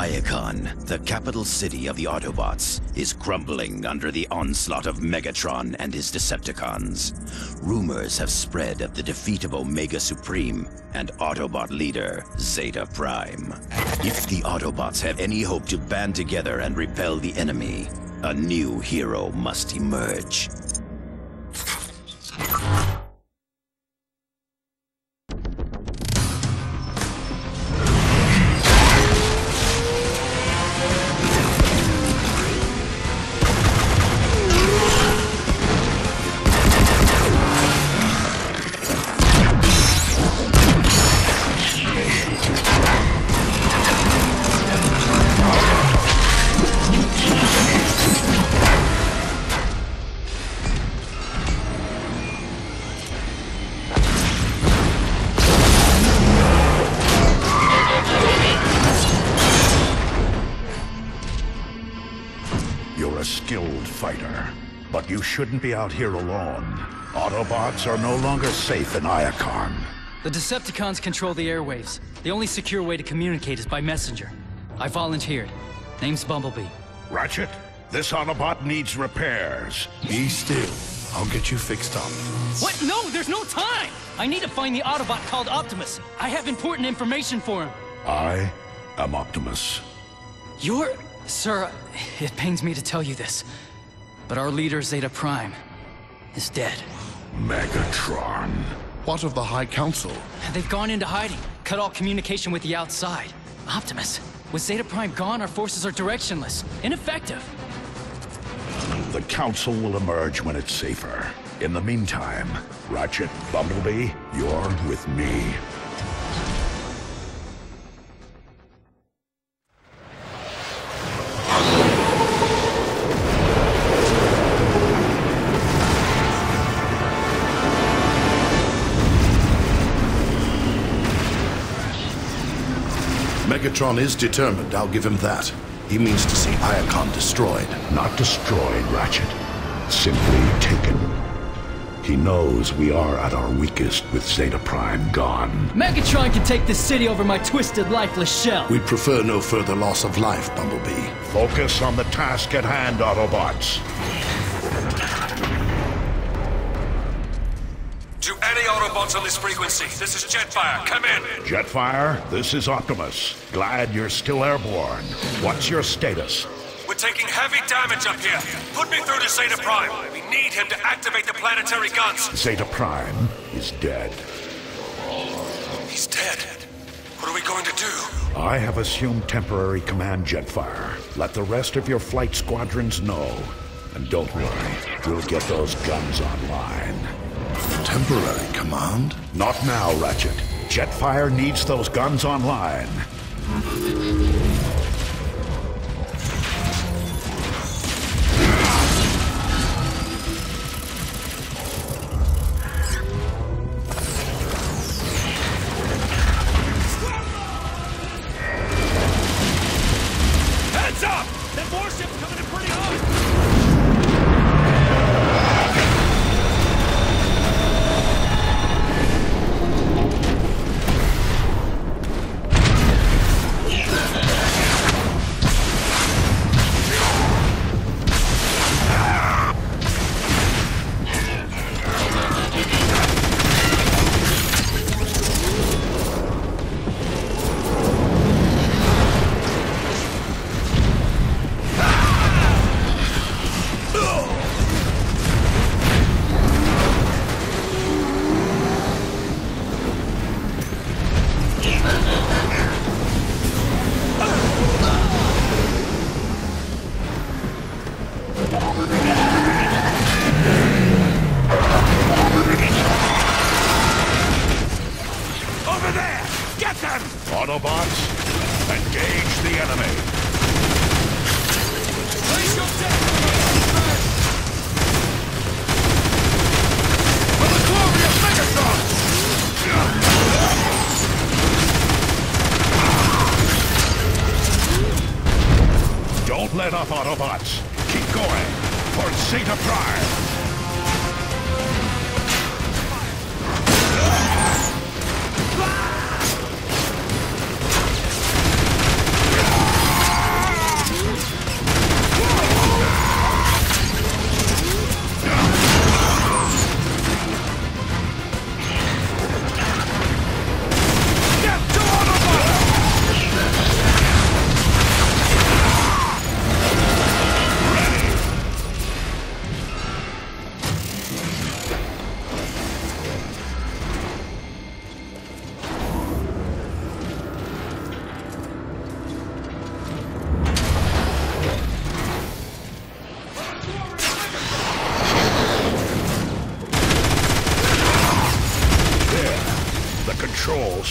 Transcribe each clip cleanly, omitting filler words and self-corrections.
Iacon, the capital city of the Autobots, is crumbling under the onslaught of Megatron and his Decepticons. Rumors have spread of the defeat of Omega Supreme and Autobot leader Zeta Prime. If the Autobots have any hope to band together and repel the enemy, a new hero must emerge. Fighter, but you shouldn't be out here alone. Autobots are no longer safe in Iacon. The Decepticons control the airwaves. The only secure way to communicate is by messenger. I volunteered. Name's Bumblebee. Ratchet, this Autobot needs repairs. Be still. I'll get you fixed up. What? No, there's no time! I need to find the Autobot called Optimus. I have important information for him. I am Optimus. You're... Sir, it pains me to tell you this, but our leader, Zeta Prime, is dead. Megatron. What of the High Council? They've gone into hiding, cut all communication with the outside. Optimus, with Zeta Prime gone, our forces are directionless, ineffective. The Council will emerge when it's safer. In the meantime, Ratchet, Bumblebee, you're with me. Megatron is determined, I'll give him that. He means to see Iacon destroyed. Not destroyed, Ratchet. Simply taken. He knows we are at our weakest with Zeta Prime gone. Megatron can take this city over my twisted, lifeless shell. We'd prefer no further loss of life, Bumblebee. Focus on the task at hand, Autobots. To any Autobots on this frequency, this is Jetfire. Come in. Jetfire, this is Optimus. Glad you're still airborne. What's your status? We're taking heavy damage up here. Put me through to Zeta Prime. We need him to activate the planetary guns. Zeta Prime is dead. He's dead. What are we going to do? I have assumed temporary command, Jetfire. Let the rest of your flight squadrons know. And don't worry, we'll get those guns online. Temporary command? Not now, Ratchet. Jetfire needs those guns online. Heads up! That warship's coming in pretty hot! Autobots, engage the enemy. Place your death! For the glory of Megatron! Don't let up, Autobots. Keep going for Zeta Prime.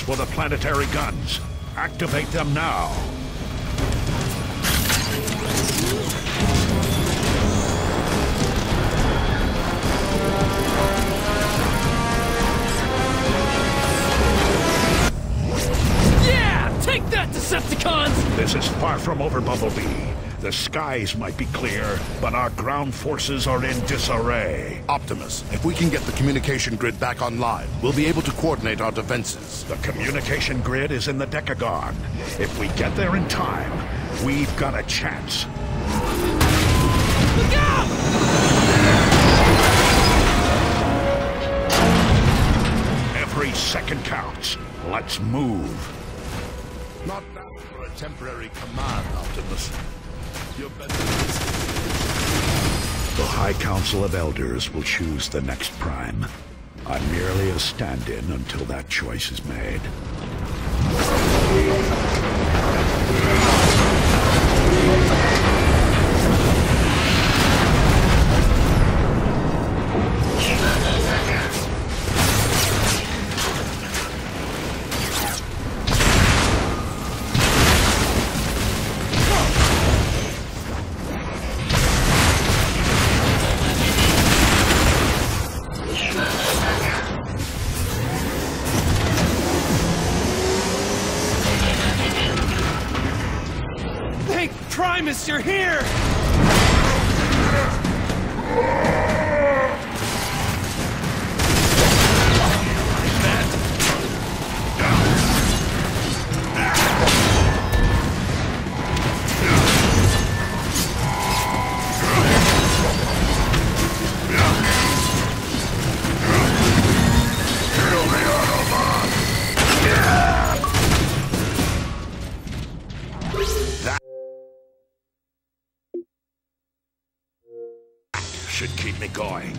for the planetary guns. Activate them now. Yeah! Take that, Decepticons! This is far from over, Bumblebee. The skies might be clear, but our ground forces are in disarray. Optimus, if we can get the communication grid back online, we'll be able to coordinate our defenses. The communication grid is in the Decagon. If we get there in time, we've got a chance. Look out! Every second counts. Let's move. Not bad for a temporary command, Optimus. You're better. The High Council of Elders will choose the next Prime. I'm merely a stand-in until that choice is made. Primus, you're here! Should keep me going.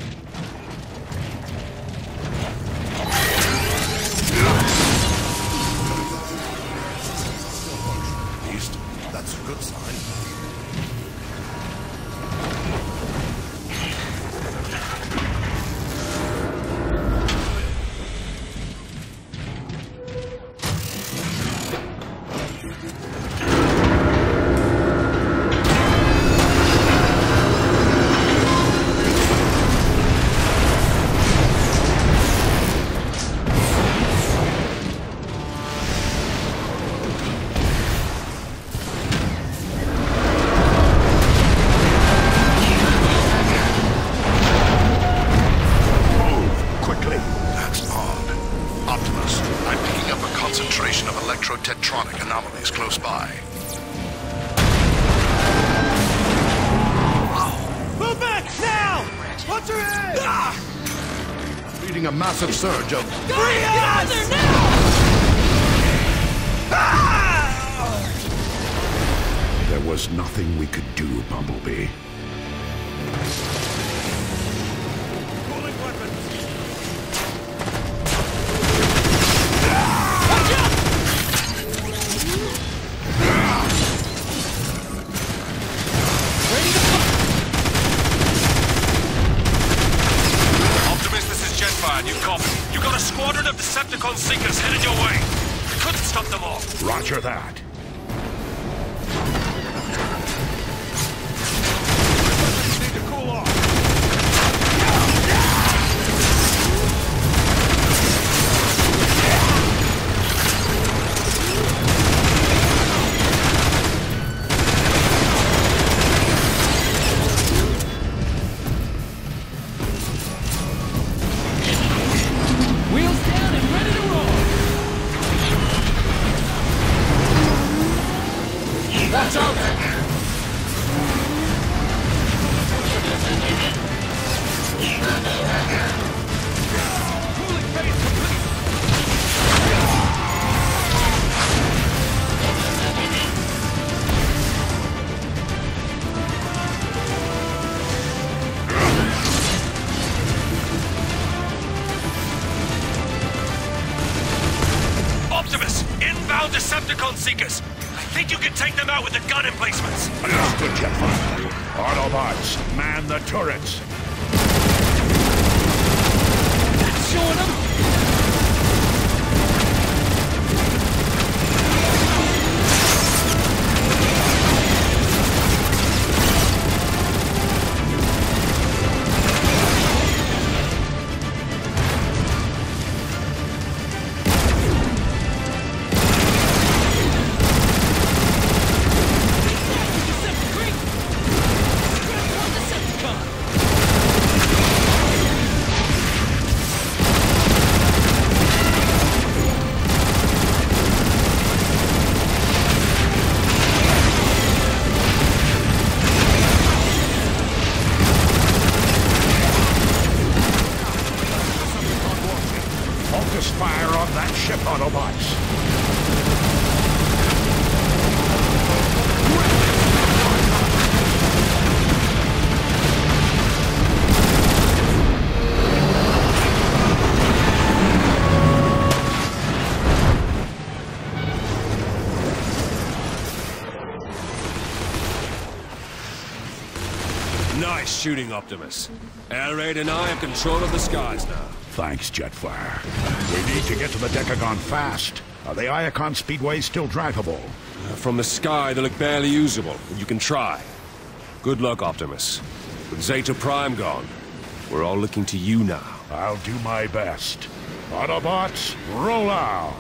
East, that's a good sign. Anomalies close by. Move back now! What's her head? Leading a massive surge of... Free us! Now! There was nothing we could do, Bumblebee. Cooling weapons! You copy. You got a squadron of Decepticon Seekers headed your way. You couldn't stop them all. Roger that. Need to cool off. Watch out! Cooling phase complete! Optimus! Inbound Decepticon Seekers! I think you can take them out with the gun emplacements! Understood, Jetfire. Autobots, man the turrets. That's showing them! Autobots! Nice shooting, Optimus. Air Raid and I have control of the skies now. Thanks, Jetfire. We need to get to the Decagon fast. Are the Iacon speedways still drivable? From the sky, they look barely usable, but you can try. Good luck, Optimus. With Zeta Prime gone, we're all looking to you now. I'll do my best. Autobots, roll out!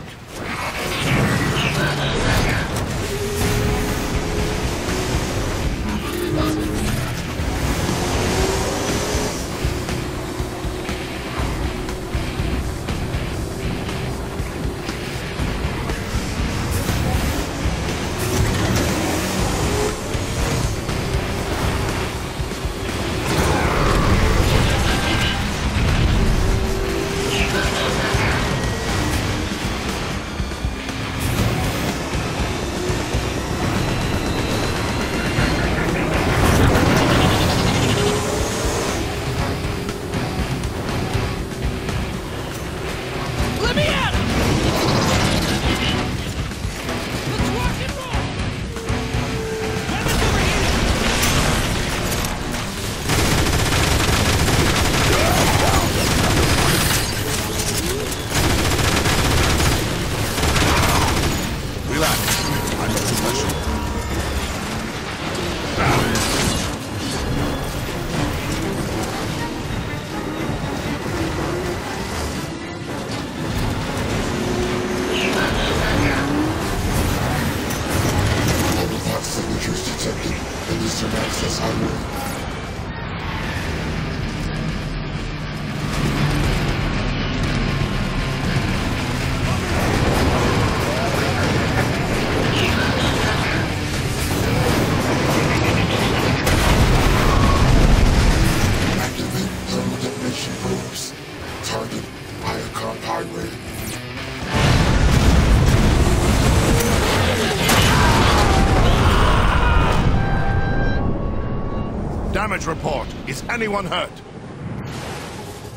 Damage report. Is anyone hurt?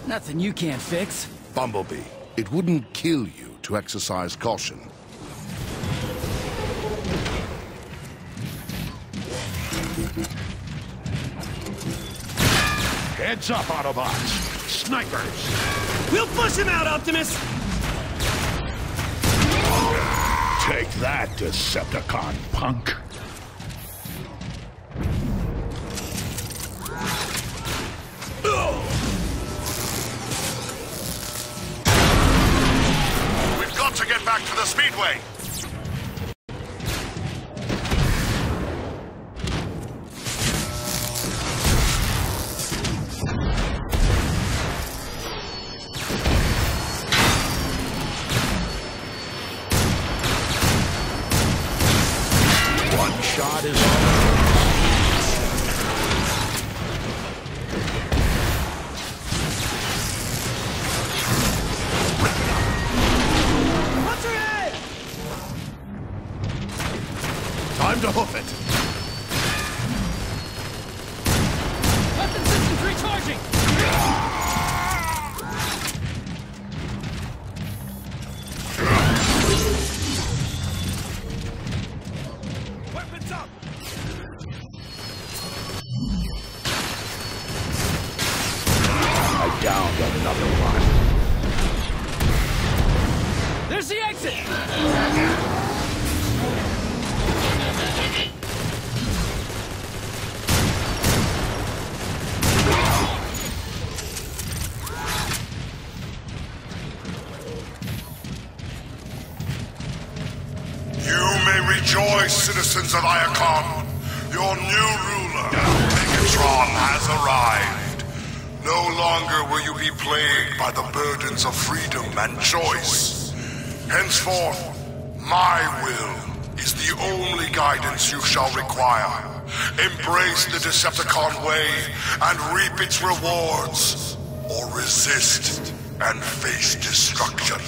Nothing you can't fix. Bumblebee, it wouldn't kill you to exercise caution. Heads up, Autobots! Snipers! We'll push him out, Optimus! Take that, Decepticon punk! We've got to get back to the Speedway! One shot is all. Time to hoof it! Weapon systems recharging! Weapons up! I downed another one. There's the exit! Rejoice, citizens of Iacon! Your new ruler, Megatron, has arrived. No longer will you be plagued by the burdens of freedom and choice. Henceforth, my will is the only guidance you shall require. Embrace the Decepticon way and reap its rewards, or resist and face destruction.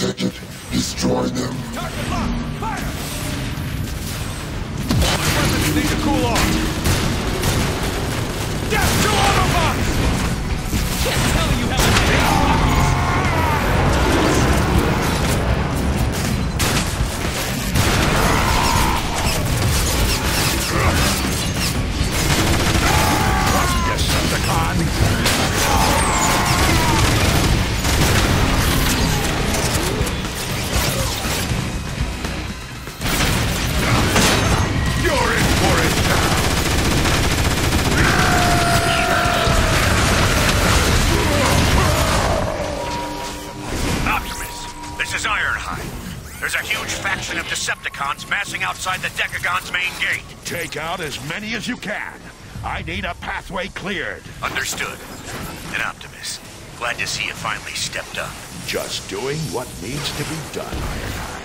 detected. Destroy them. Target locked! Fire! All my weapons need to cool off! Death to Autobots! Can't tell you how much I You're in for it now! Optimus, this is Ironhide. There's a huge faction of Decepticons massing outside the Decagon's main gate. Take out as many as you can. I need a pathway cleared. Understood. And Optimus, glad to see you finally stepped up. Just doing what needs to be done, Ironhide.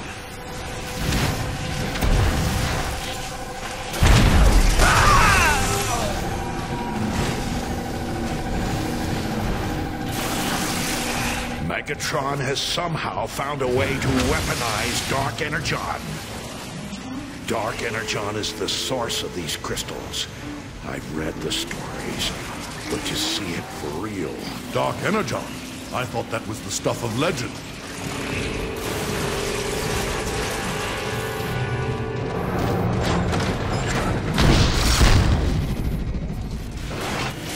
Megatron has somehow found a way to weaponize Dark Energon. Dark Energon is the source of these crystals. I've read the stories, but to see it for real... Dark Energon? I thought that was the stuff of legend.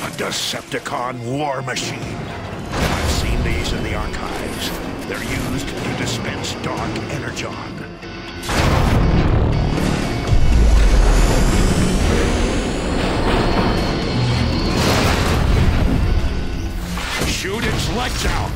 A Decepticon war machine. I've seen these in the archives. They're used to dispense Dark Energon. Shoot its legs out!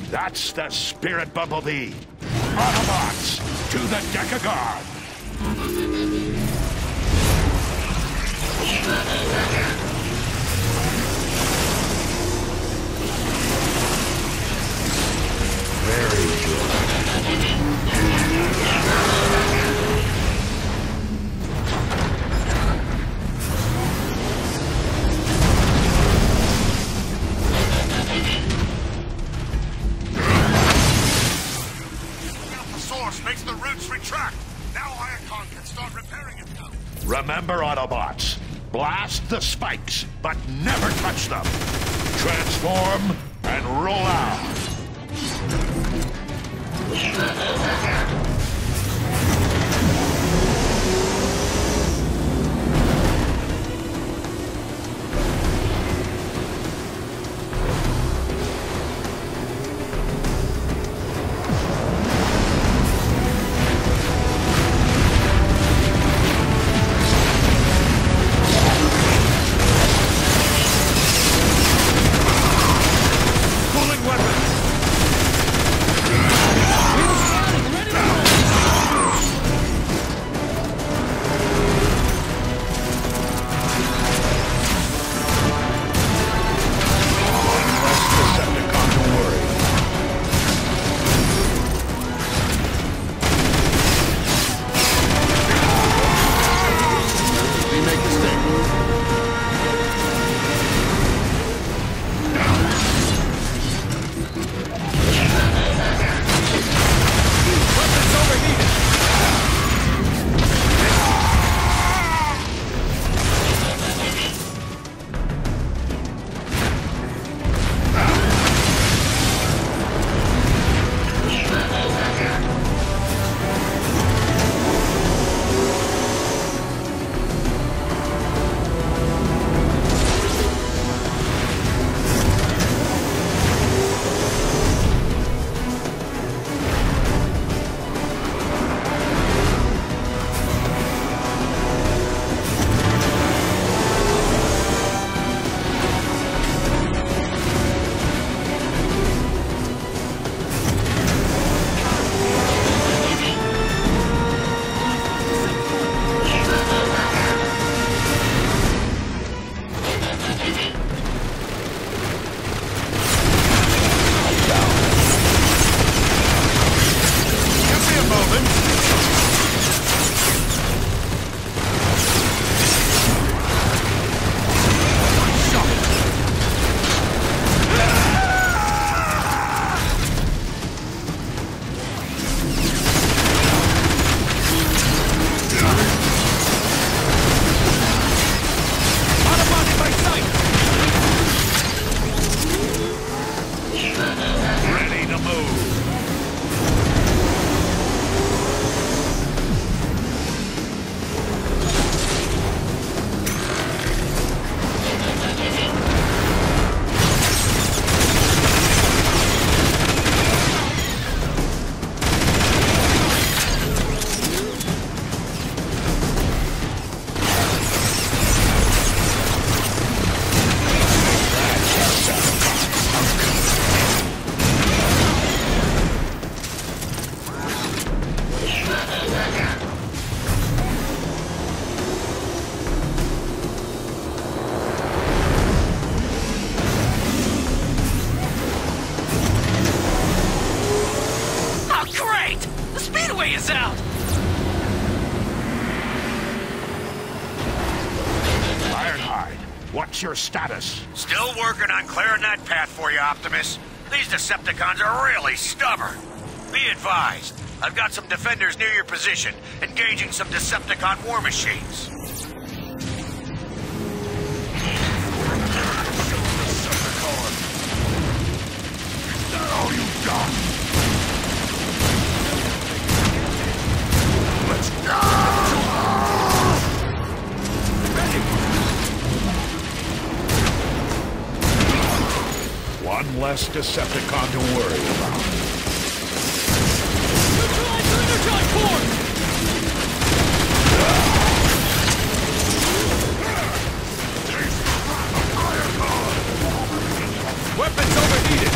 That's the spirit, Bumblebee. Autobots, to the Decagon! Very good. Makes the roots retract. Now Iacon can start repairing it now. Remember, Autobots, blast the spikes, but never touch them. Transform and roll out. Weapons! us out! Ironhide, what's your status? Still working on clearing that path for you, Optimus. These Decepticons are really stubborn. Be advised, I've got some defenders near your position, engaging some Decepticon war machines. Now you've done! Let's go! One less Decepticon to worry about. Neutralize your Energon core! Weapons overheated!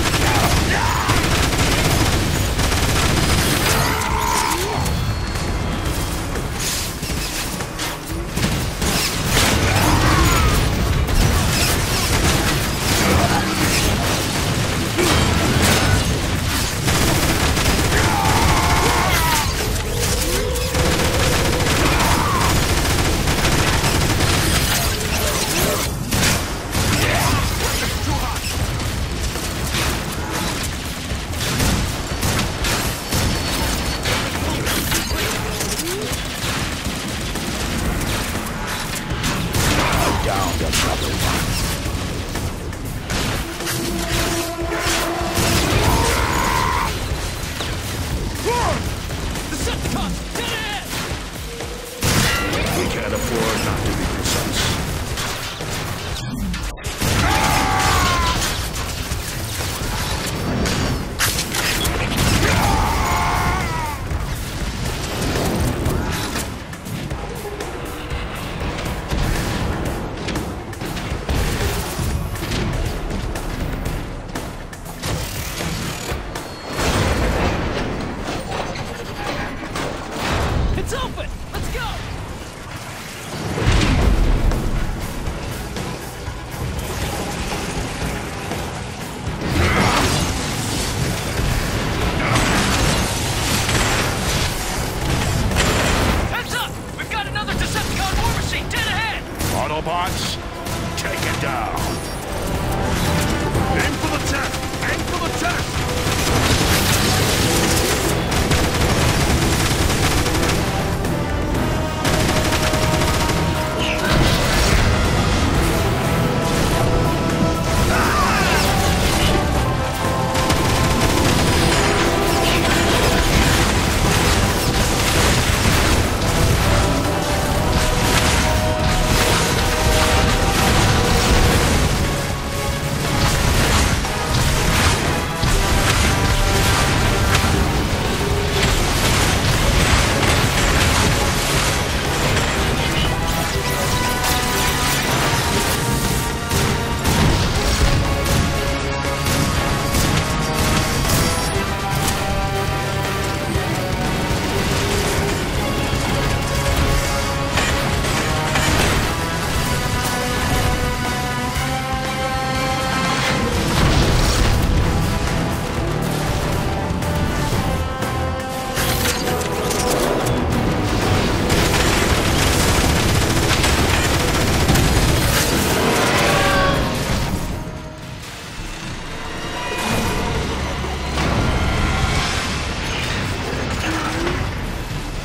Autobots, take it down. Aim for the chest! Aim for the chest!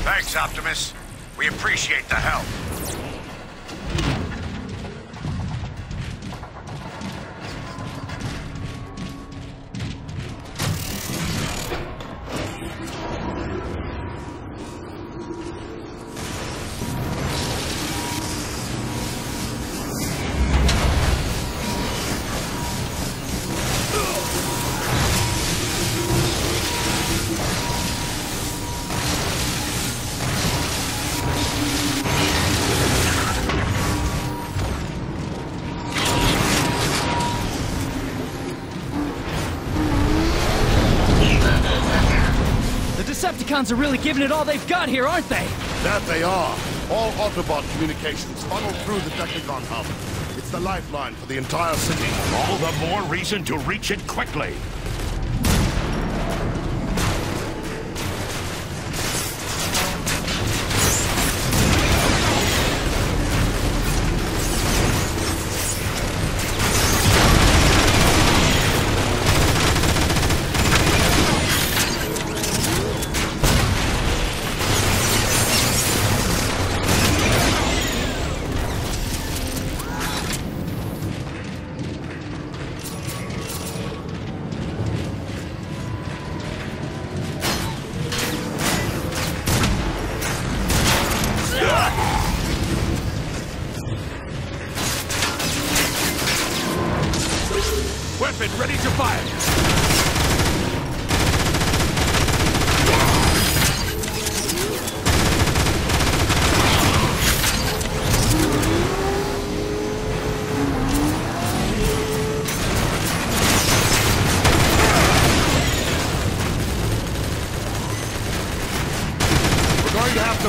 Thanks, Optimus. We appreciate the help. Decepticons are really giving it all they've got here, aren't they? That they are. All Autobot communications funnel through the Decagon hub. It's the lifeline for the entire city. All the more reason to reach it quickly.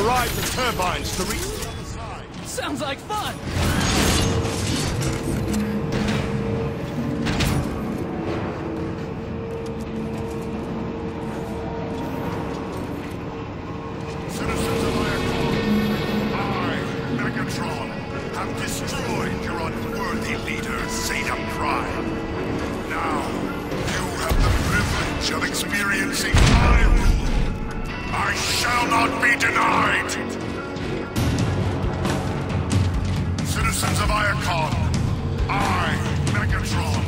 ride the turbines to reach the other side. Sounds like fun! Citizens of Iacon, I, Megatron, have destroyed your unworthy leader, Zeta Prime. Now, you have the privilege of experiencing my rule. I shall not be denied! Citizens of Iacon, I, Megatron,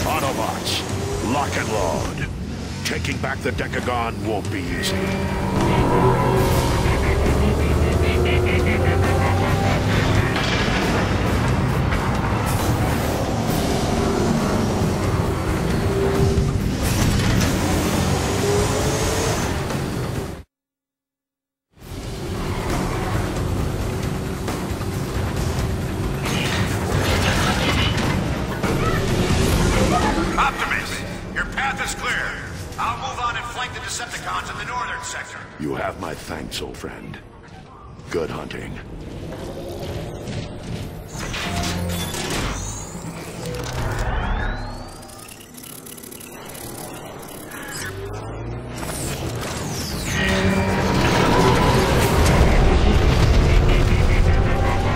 Autobots, lock and load. Taking back the Decagon won't be easy. Optimus, your path is clear. I'll move on and flank the Decepticons in the northern sector. You have my thanks, old friend. Good hunting.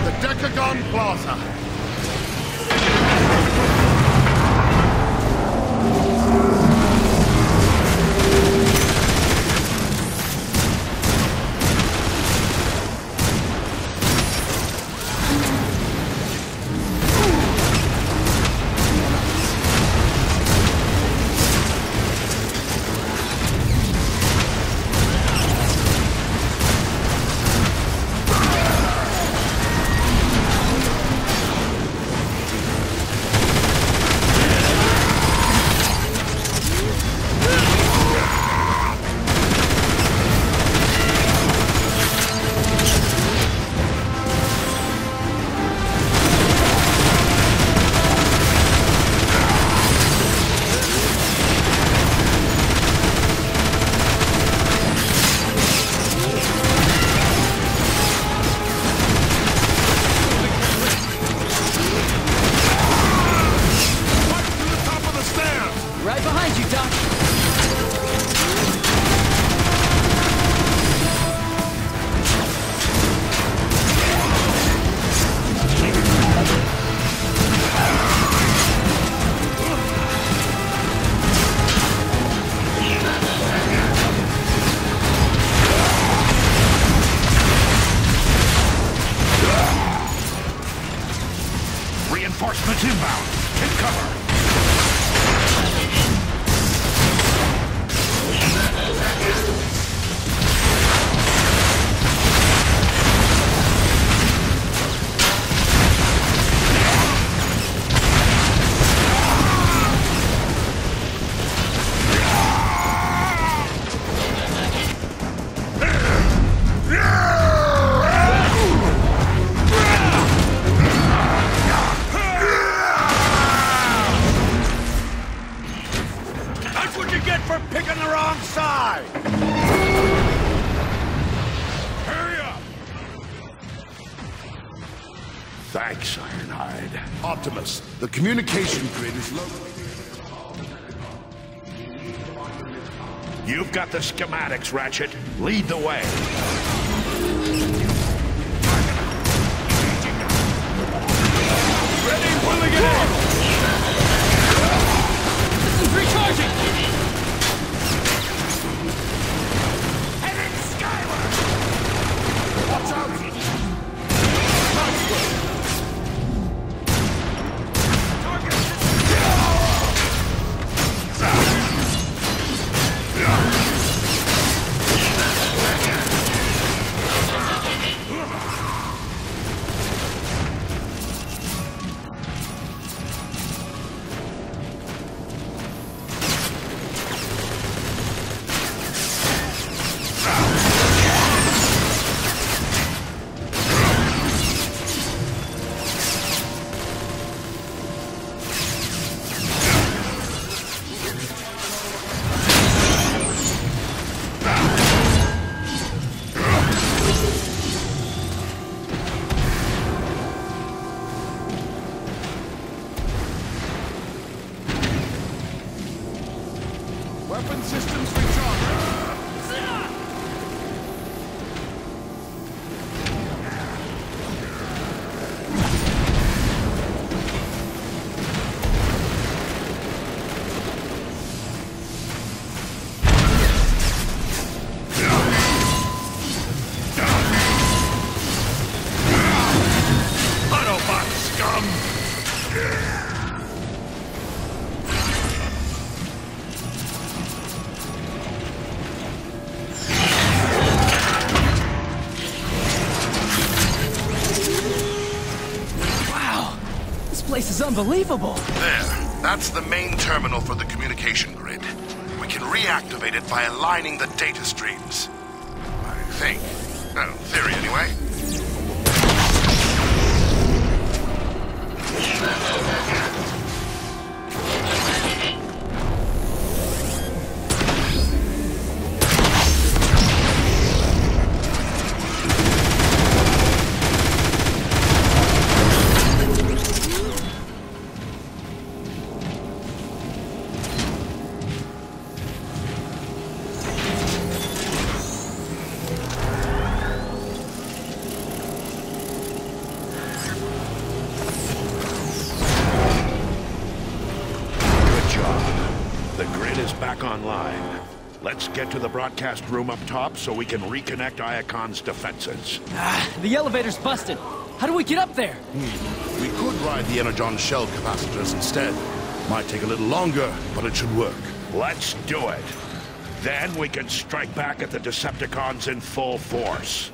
The Decagon Plaza. Right behind you, Doc. Reinforcements inbound. Take cover. Thanks, Ironhide. Optimus, the communication grid is located. You've got the schematics, Ratchet. Lead the way. Ready, pulling it in! Systems recharging! Heading skyward! Watch out! Weapon systems recharged. Autobot scum! Wow, this place is unbelievable. There. That's the main terminal for the communication grid. We can reactivate it by aligning the data streams. I think. Oh, theory anyway. Back online. Let's get to the broadcast room up top so we can reconnect Iacon's defenses. The elevator's busted. How do we get up there? We could ride the Energon shell capacitors instead. Might take a little longer, but it should work. Let's do it. Then we can strike back at the Decepticons in full force.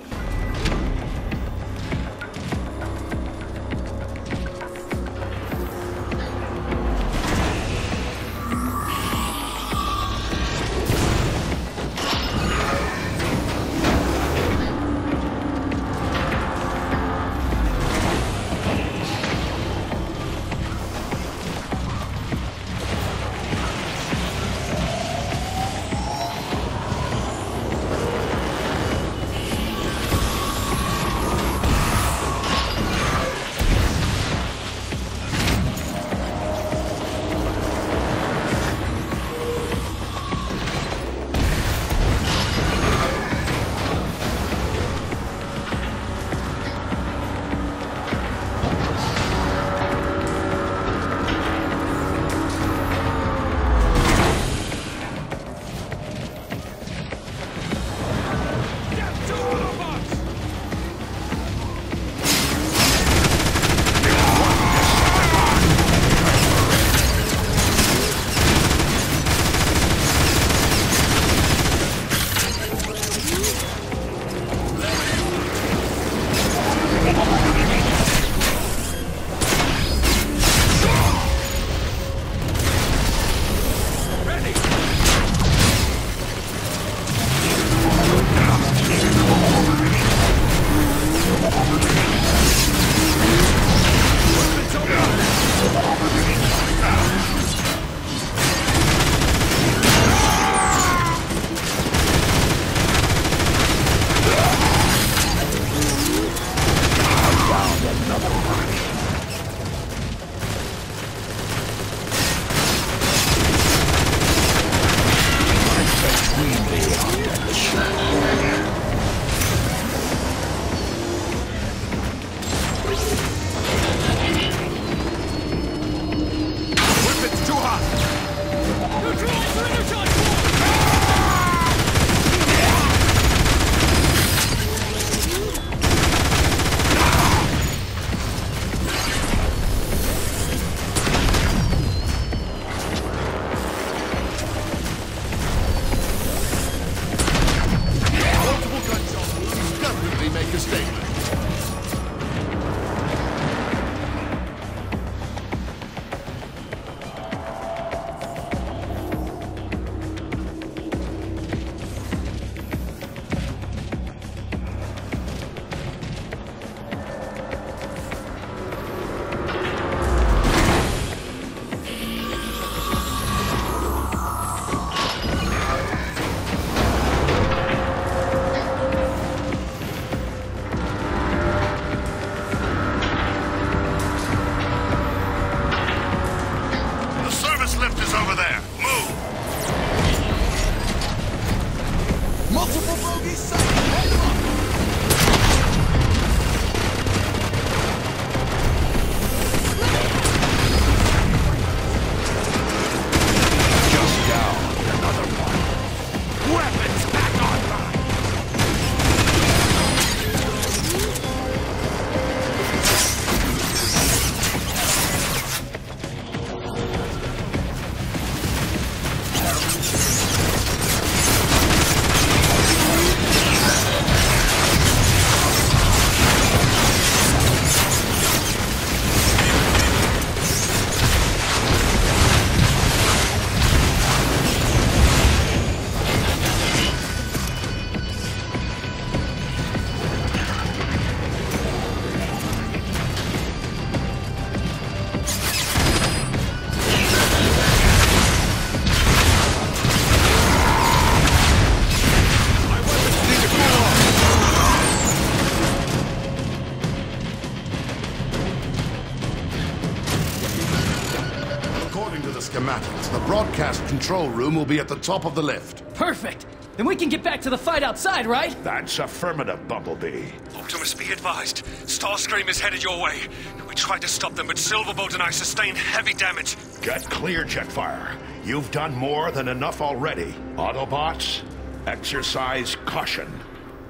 the schematics. The broadcast control room will be at the top of the lift. Perfect! Then we can get back to the fight outside, right? That's affirmative, Bumblebee. Optimus, be advised. Starscream is headed your way. We tried to stop them, but Silverbolt and I sustained heavy damage. Get clear, Jetfire. You've done more than enough already. Autobots, exercise caution.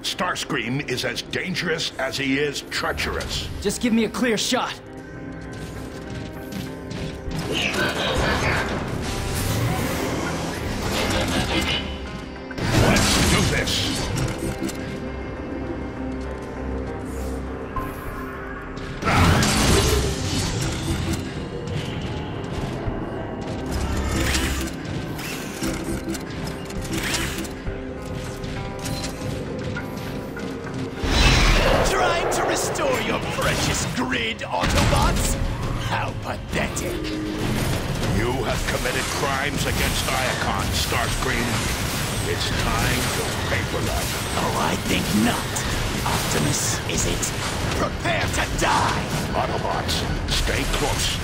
Starscream is as dangerous as he is treacherous. Just give me a clear shot. Let's do this. Trying to restore your precious grid, Autobots? How pathetic. You have committed crimes against Iacon, Starscream. It's time to pay for that. Oh, I think not. Optimus, is it? Prepare to die! Autobots, stay close.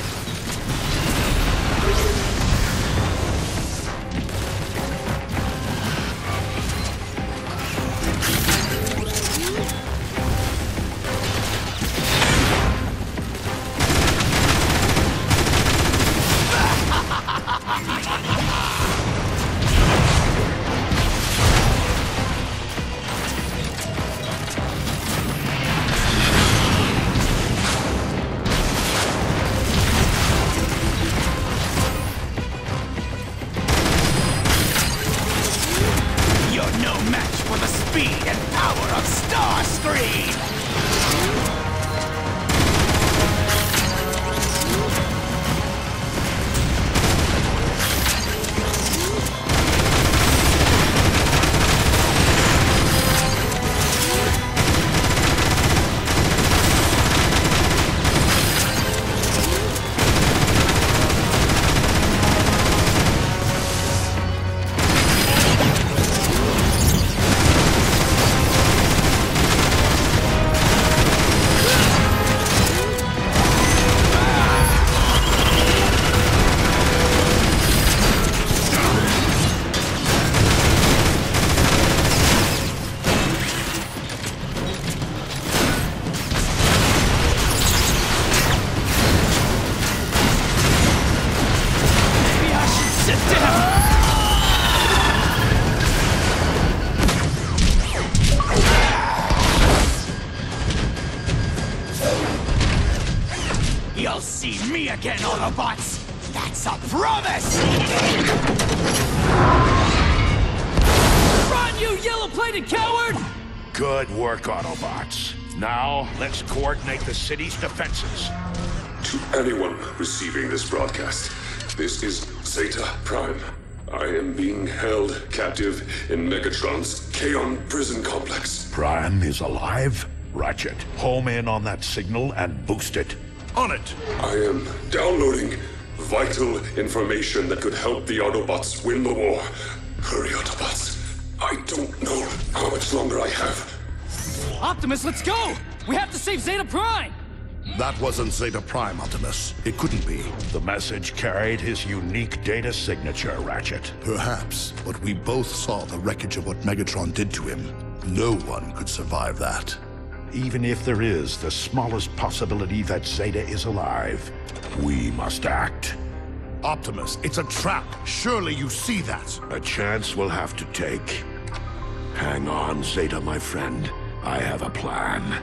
You'll see me again, Autobots! That's a promise! Run, you yellow-plated coward! Good work, Autobots. Now, let's coordinate the city's defenses. To anyone receiving this broadcast, this is Zeta Prime. I am being held captive in Megatron's Chaos prison complex. Prime is alive? Ratchet, home in on that signal and boost it. On it! I am downloading vital information that could help the Autobots win the war. Hurry, Autobots. I don't know how much longer I have. Optimus, let's go! We have to save Zeta Prime! That wasn't Zeta Prime, Optimus. It couldn't be. The message carried his unique data signature, Ratchet. Perhaps, but we both saw the wreckage of what Megatron did to him. No one could survive that. Even if there is the smallest possibility that Zeta is alive, we must act. Optimus, it's a trap. Surely you see that. A chance we'll have to take. Hang on, Zeta, my friend. I have a plan.